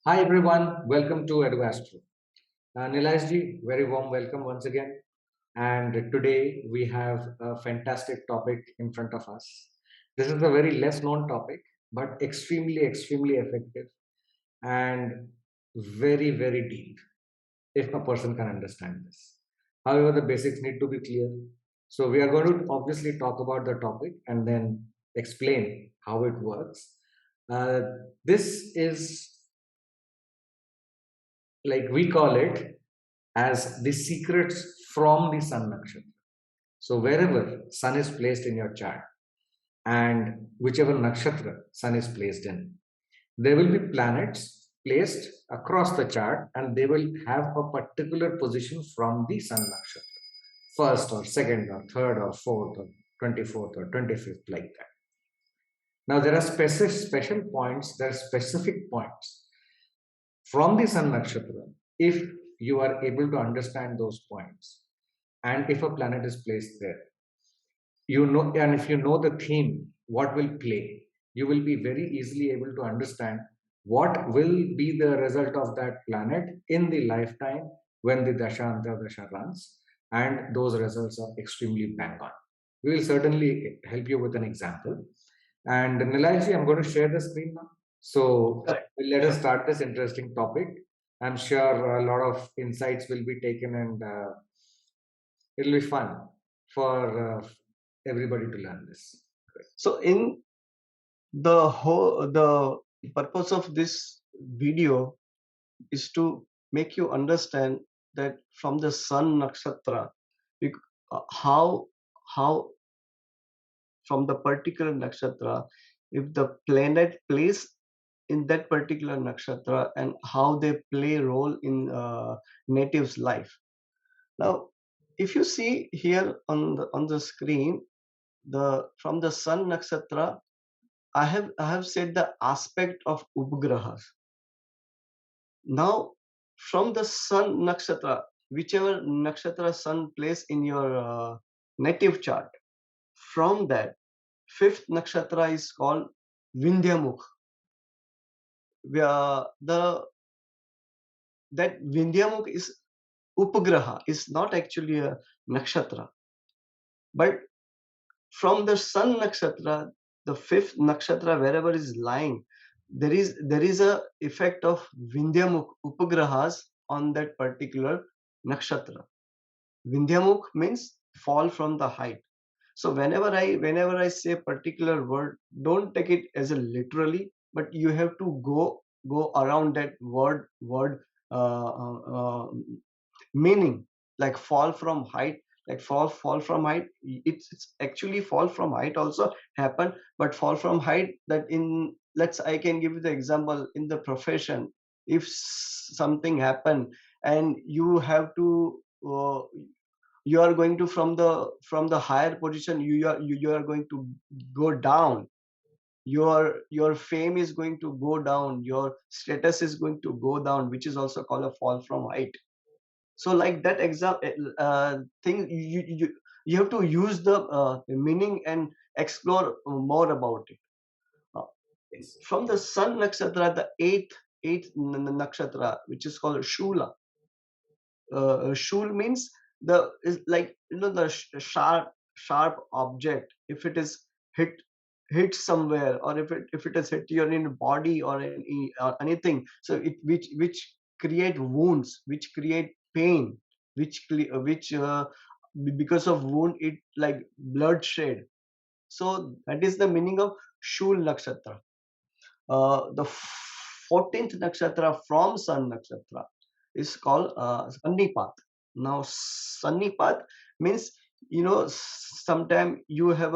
Hi everyone, welcome to Edu-Astro. Nilashji, very warm welcome once again. And today we have a fantastic topic in front of us. This is a very less known topic, but extremely effective and very deep if a person can understand this. However, the basics need to be clear. So we are going to obviously talk about the topic and then explain how it works. Uh, this is like we call it as the secrets from the Sun Nakshatra. So wherever Sun is placed in your chart and whichever Nakshatra Sun is placed in, there will be planets placed across the chart and they will have a particular position from the Sun Nakshatra. First or second or third or fourth or 24th or 25th, like that. Now there are special points, there are specific points from the Sun Nakshatra. If you are able to understand those points, and if a planet is placed there, you know, and if you know the theme, what will play, you will be very easily able to understand what will be the result of that planet in the lifetime when the Dasha Antardasha runs, and those results are extremely bang on. We will certainly help you with an example. And Nilalji, I'm going to share the screen now. So let us start this interesting topic. I'm sure a lot of insights will be taken and it'll be fun for everybody to learn this. So in the purpose of this video is to make you understand that from the Sun Nakshatra, how from the particular nakshatra, if the planet plays in that particular nakshatra and how they play role in native's life. Now, if you see here on the screen, the from the Sun Nakshatra, I have said the aspect of Upagrhas. Now, from the Sun Nakshatra, whichever Nakshatra Sun plays in your native chart, from that, fifth Nakshatra is called Vindhyamukh. The that Vindhyamukh is Upagraha, is not actually a nakshatra, but from the Sun Nakshatra, the fifth nakshatra, wherever is lying, there is a effect of Vindhyamukh Upagrahas on that particular nakshatra. Vindhyamukh means fall from the height. So whenever I say a particular word, don't take it as a literally, but you have to go around that word meaning, like fall from height, like fall from height. It's actually fall from height also happen, but fall from height, that in, I can give you the example in the profession. If something happen and you have to you are going to from the higher position, you are going to go down, your fame is going to go down, your status is going to go down, which is also called a fall from height. So like that thing, you have to use the meaning and explore more about it. Uh, from the Sun Nakshatra, the eighth nakshatra, which is called Shula. Shul means the is like, the sharp object. If it is hit somewhere, or if it is hit your in body or anything, so it which create wounds, which create pain, which because of wound it like bloodshed. So that is the meaning of Shul Nakshatra. The 14th nakshatra from Sun Nakshatra is called Sannipat. Now, Sannipat means, sometime you have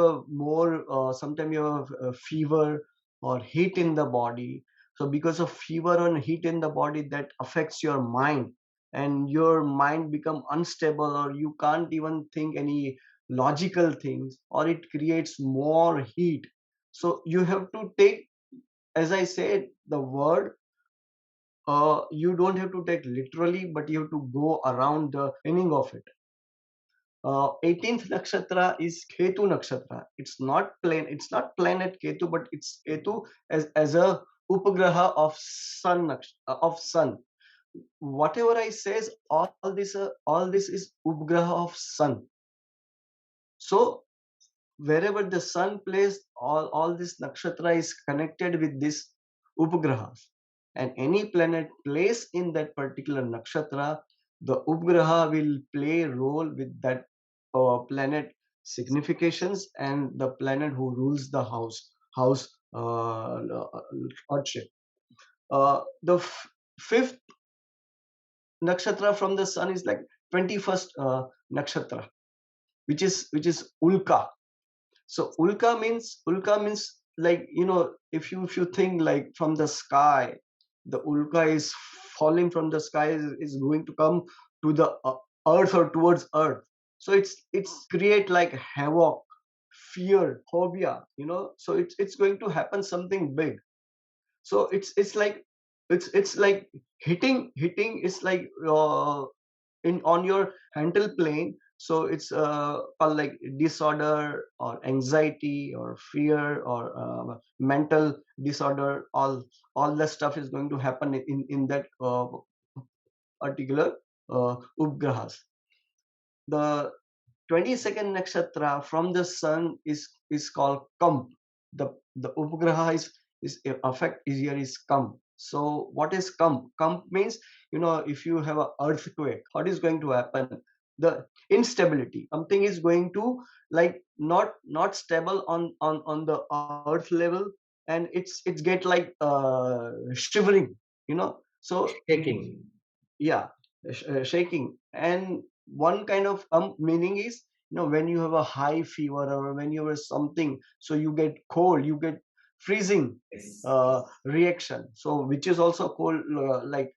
sometime you have a fever or heat in the body. So because of fever and heat in the body, that affects your mind, and your mind become unstable, or you can't even think any logical things, or it creates more heat. So you have to take, as I said, the word, you don't have to take literally, but you have to go around the meaning of it. 18th nakshatra is Ketu nakshatra. It's not planet Ketu, but it's Ketu as a Upagraha of of sun. Whatever I says, all this is Upagraha of sun. So wherever the sun plays, all this nakshatra is connected with this Upagrahas. And any planet placed in that particular nakshatra, the Upagraha will play a role with that planet significations and the planet who rules the house lordship. The fifth nakshatra from the sun is like 21st nakshatra, which is Ulka. So Ulka means like, if you think like from the sky, the Ulka is falling from the sky, is going to come to the earth or towards earth. So it's create like havoc, fear, phobia. So it's going to happen something big. So it's like hitting is like in on your mental plane. So it's called like disorder or anxiety or fear or mental disorder. All the stuff is going to happen in that particular upgrahas. The 22nd nakshatra from the sun is called Kamp. The Upagraha is affect is here is Kamp. So what is Kamp? Kamp means, if you have an earthquake, what is going to happen? The instability. Something is going to like not stable on the earth level, and it's get like shivering. So Shaking. yeah, shaking. And one kind of meaning is, when you have a high fever or when you have something, so you get cold, you get freezing Yes. reaction, so which is also called like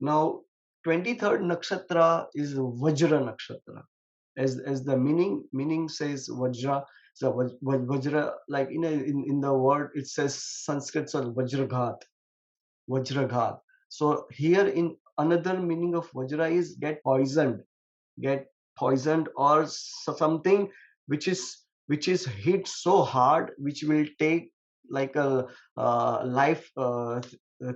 now 23rd nakshatra is Vajra nakshatra. As the meaning says, Vajra. So Vajra, like in the word it says Sanskrit, so Vajraghat. So here in another meaning of Vajra is get poisoned or something which is hit so hard, which will take like a life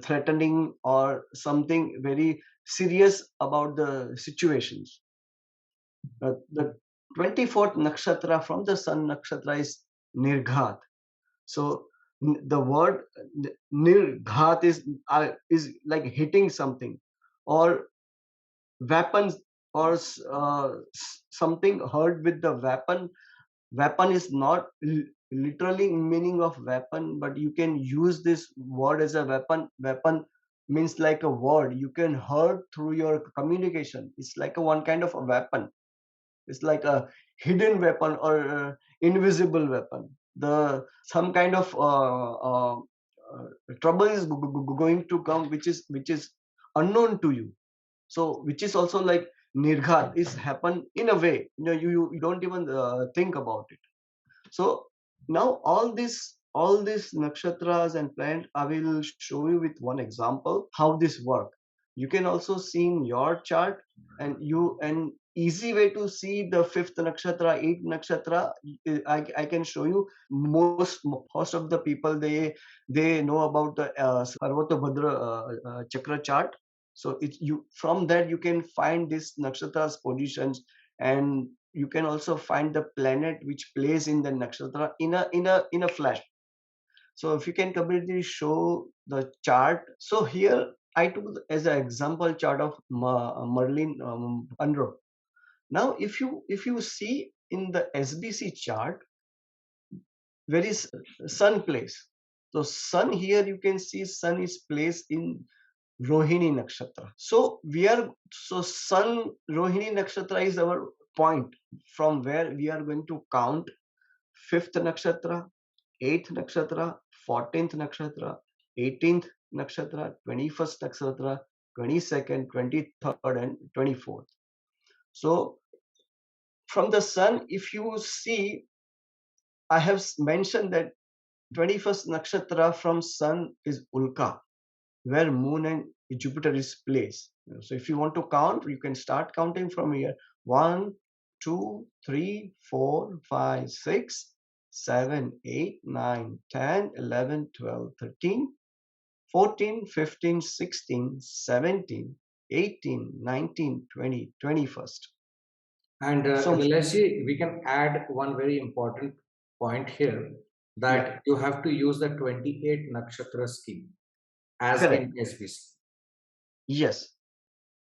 threatening or something very serious about the situations. The 24th nakshatra from the sun nakshatra is Nirghat. So the word nirghat is like hitting something or weapons or something hurt with the weapon. Weapon is not literally meaning of weapon, but you can use this word as a weapon. Weapon means like a word you can hurt through your communication. It's like a one kind of a weapon. It's like a hidden weapon or invisible weapon. The some kind of trouble is going to come, which is unknown to you. So which is also like nirghat is happen in a way, you don't even think about it. So now all these nakshatras and planets, I will show you with one example how this work. You can also see in your chart, and an easy way to see the fifth nakshatra, eighth nakshatra. I can show you. Most of the people, they know about the Sarvatobhadra chakra chart. So it's you from that you can find this nakshatras positions, and you can also find the planet which plays in the nakshatra in a flash. So if you can completely show the chart. So here I took as an example chart of Merlin Monroe. Now if you see in the SBC chart, where is sun place? So sun, here you can see sun is placed in Rohini nakshatra. So sun Rohini nakshatra is our point from where we are going to count fifth nakshatra, eighth nakshatra, 14th nakshatra, 18th nakshatra, 21st nakshatra, 22nd, 23rd, and 24th. So from the sun, if you see, I have mentioned that 21st nakshatra from sun is Ulka, where moon and Jupiter is placed. So if you want to count, you can start counting from here. 1, 2, 3, 4, 5, 6. 7, 8, 9, 10, 11, 12, 13, 14, 15, 16, 17, 18, 19, 20, 21st. And So, Vilashi, we can add one very important point here yeah, that you have to use the 28 nakshatra scheme as correct. in SBC. Yes.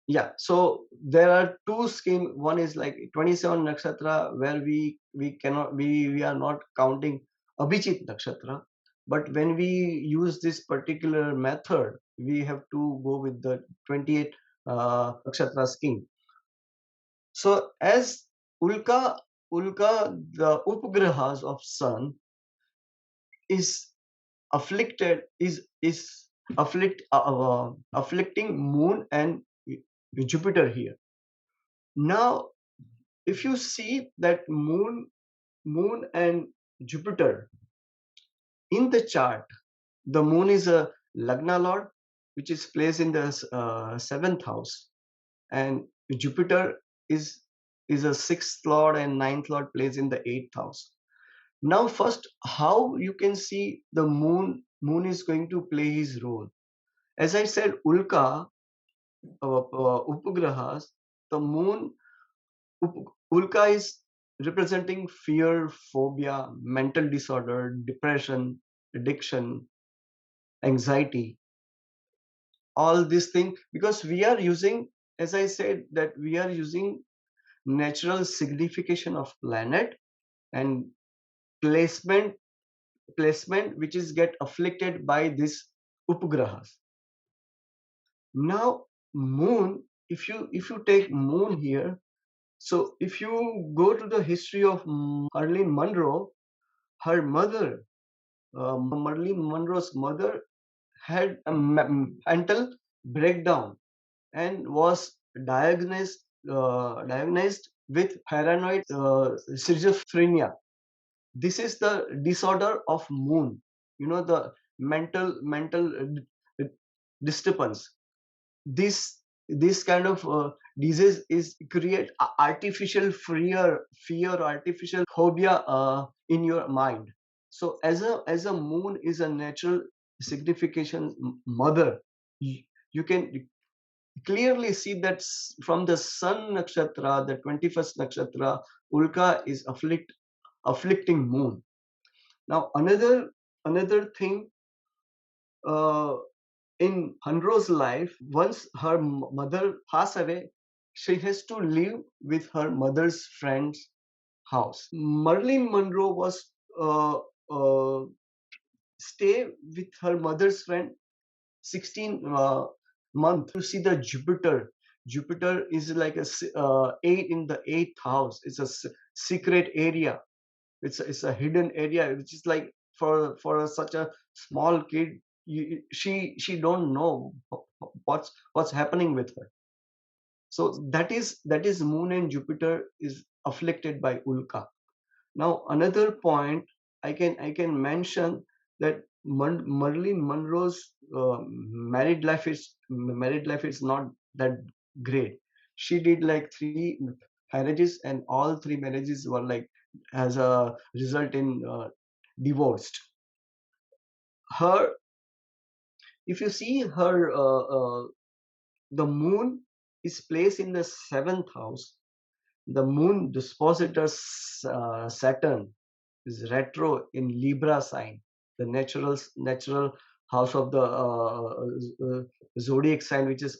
Yeah. So there are two scheme. One is like 27 nakshatra where we cannot we are not counting Abhijit nakshatra. But when we use this particular method, we have to go with the 28 nakshatra scheme. So as Ulka, the Upagrhas of Sun is afflicting Moon and Jupiter here. Now, if you see that Moon and Jupiter in the chart, the Moon is a Lagna Lord, which is placed in the seventh house, and Jupiter is a sixth Lord and ninth Lord placed in the eighth house. Now, first, how you can see the Moon is going to play his role. As I said, Upagrahas, the Moon, Ulka is representing fear, phobia, mental disorder, depression, addiction, anxiety, all these things, because we are using, as I said, that we are using natural signification of planet and placement which is get afflicted by this Upagrahas. Now, Moon, if you take Moon here, so if you go to the history of Marilyn Monroe, her mother, Marilyn Monroe's mother, had a mental breakdown and was diagnosed with paranoid schizophrenia. This is the disorder of Moon. You know, the mental disturbance. This kind of disease is create artificial fear, artificial phobia in your mind. So as a Moon is a natural signification mother, you can clearly see that from the Sun Nakshatra, the 21st Nakshatra, Ulka is afflicting Moon. Now another thing, uh, in Hanro's life, once her mother passed away, she has to live with her mother's friend's house. Marilyn Monroe was uh, stay with her mother's friend 16 month to see the Jupiter. Jupiter is like eight in the eighth house. It's a secret area. It's a hidden area, which is like for such a small kid, she don't know what's happening with her. So that is Moon and Jupiter is afflicted by Ulka. Now another point I can mention that Marilyn Monroe's married life is not that great. She did like 3 marriages, and all 3 marriages were like as a result in divorced. Her, if you see her, the Moon is placed in the seventh house. The Moon dispositor Saturn is retro in Libra sign, the natural house of the zodiac sign, which is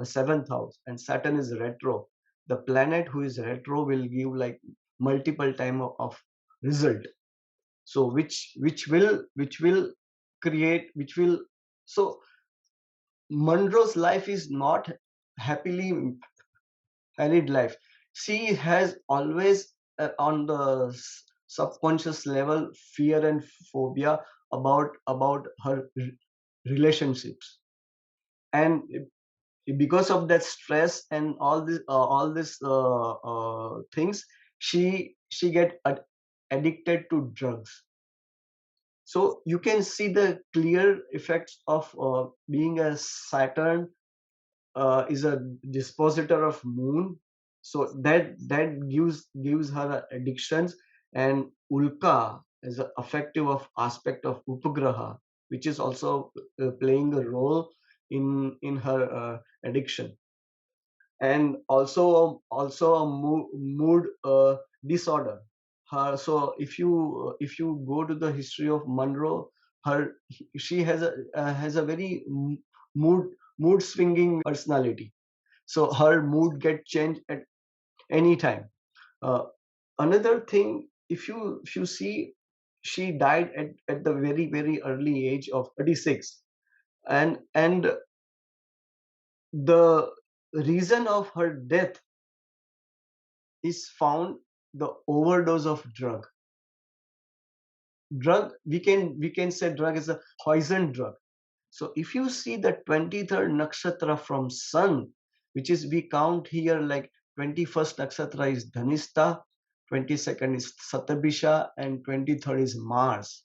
seventh house, and Saturn is retro. The planet who is retro will give like multiple time of result. So which will create which will so Monroe's life is not happily married life. She has always on the subconscious level fear and phobia about her relationships, and because of that stress and all these things, she get addicted to drugs. So you can see the clear effects of being a Saturn is a dispositor of Moon. So that gives her addictions, and Ulka is an affective of aspect of Upagraha, which is also playing a role in her addiction, and also a mood disorder. So if you go to the history of Monroe, her she has a very mood mood swinging personality. So her mood get changed at any time. Uh, Another thing, if you see, she died at the very early age of 36, and the reason of her death is found the overdose of drug. We can say drug is a poison drug. So if you see the 23rd nakshatra from sun, which is we count here like 21st nakshatra is Dhanista, 22nd is Satabisha, and 23rd is Mars.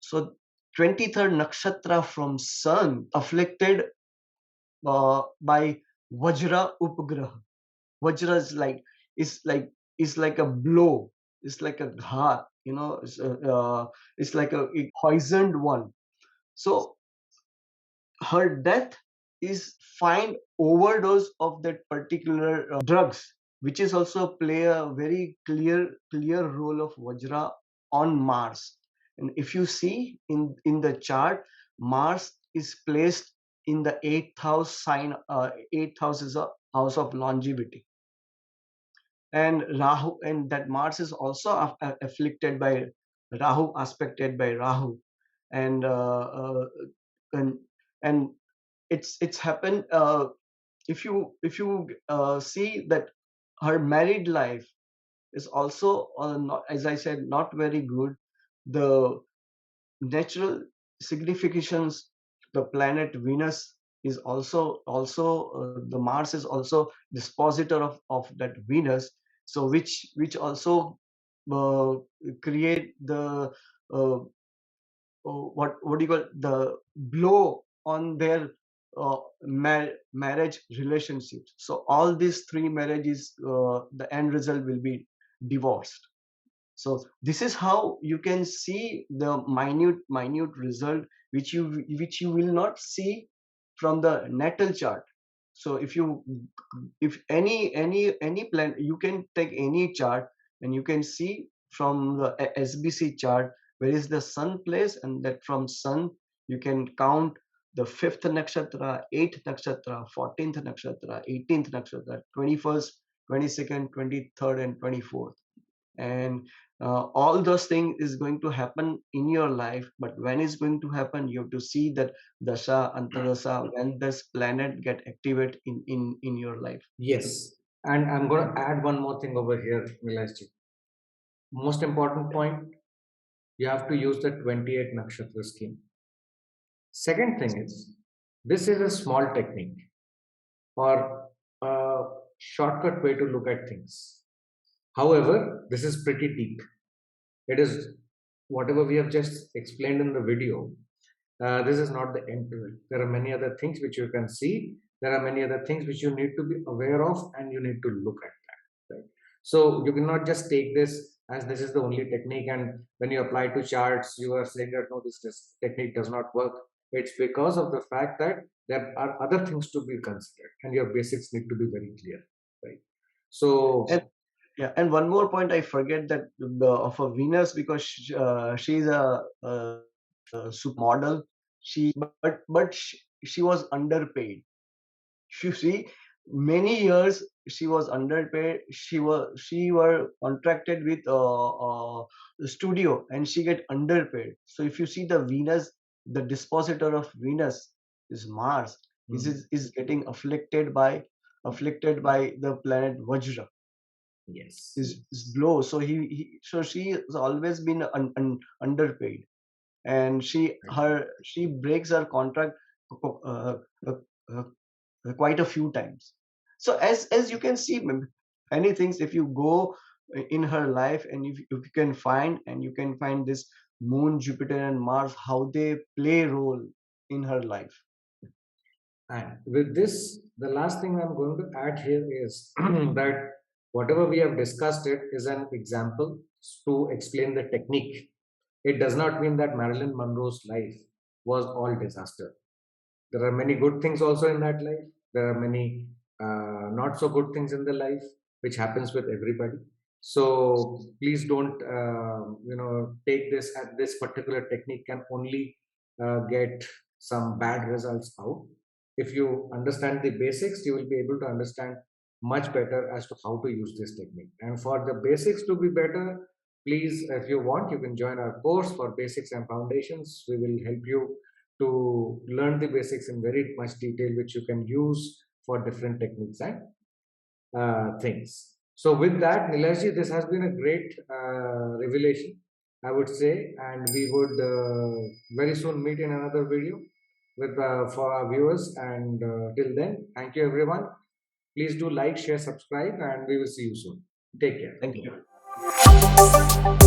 So 23rd nakshatra from sun afflicted by Vajra Upagrah. Vajra is like a blow. It's like a ghat. It's like a poisoned one. So her death is find overdose of that particular drugs, which is also play a very clear role of Vajra on Mars. And if you see in the chart, Mars is placed in the eighth house sign. Eighth house is a house of longevity, and Rahu, and that Mars is also afflicted by Rahu, aspected by Rahu, and and and it's happened. If you see that her married life is also not, as I said, not very good. The natural significations, the planet Venus is also the Mars is also dispositor of that Venus. So which also uh, create the uh, what do you call the blow on their marriage relationships. So all these three marriages, the end result will be divorced. So this is how you can see the minute result, which you will not see from the natal chart. So if any plan, you can take any chart and you can see from the SBC chart where is the sun place, and that from sun you can count the fifth nakshatra, eighth nakshatra, 14th nakshatra, 18th nakshatra, 21st, 22nd, 23rd, and 24th. And all those things is going to happen in your life, but when it's going to happen, you have to see that dasha antadasa, when this planet get activate in your life. Yes. And I'm going to add one more thing over here, Milashji. Most important point, you have to use the 28 nakshatra scheme. Second thing is, this is a small technique or a shortcut way to look at things. However, this is pretty deep. It is whatever we have just explained in the video. This is not the end to it. There are many other things which you can see. There are many other things which you need to be aware of, and you need to look at that. Right? So you cannot just take this as this is the only technique, and when you apply to charts, you are saying that no, this technique does not work. It's because of the fact that there are other things to be considered, and your basics need to be very clear. Right? So And yeah, and one more point I forget, that of a Venus, because she's a supermodel. She was underpaid. If you see, many years she was underpaid. She were contracted with a studio, and she get underpaid. So if you see the Venus, the dispositor of Venus is Mars. Is getting afflicted by the planet Vajra. yes, Is low. So so she has always been underpaid, and she breaks her contract uh, uh, uh, quite a few times. So as you can see, many things, if you go in her life, and if you can find, and you can find this moon, Jupiter, and Mars, how they play role in her life. and with this, the last thing I'm going to add here is that whatever we have discussed it is an example. to explain the technique, it does not mean that Marilyn Monroe's life was all disaster. There are many good things also in that life. There are many not so good things in the life, which happens with everybody. So please don't, take this at this particular technique can only get some bad results out. If you understand the basics, you will be able to understand much better as to how to use this technique. And for the basics to be better, please, if you want, you can join our course for basics and foundations. We will help you to learn the basics in very much detail, which you can use for different techniques and things. So with that, Nilesh, this has been a great revelation, I would say, and we would very soon meet in another video with for our viewers. And till then, thank you everyone. Please do like, share, subscribe, and we will see you soon. Take care. Thank you.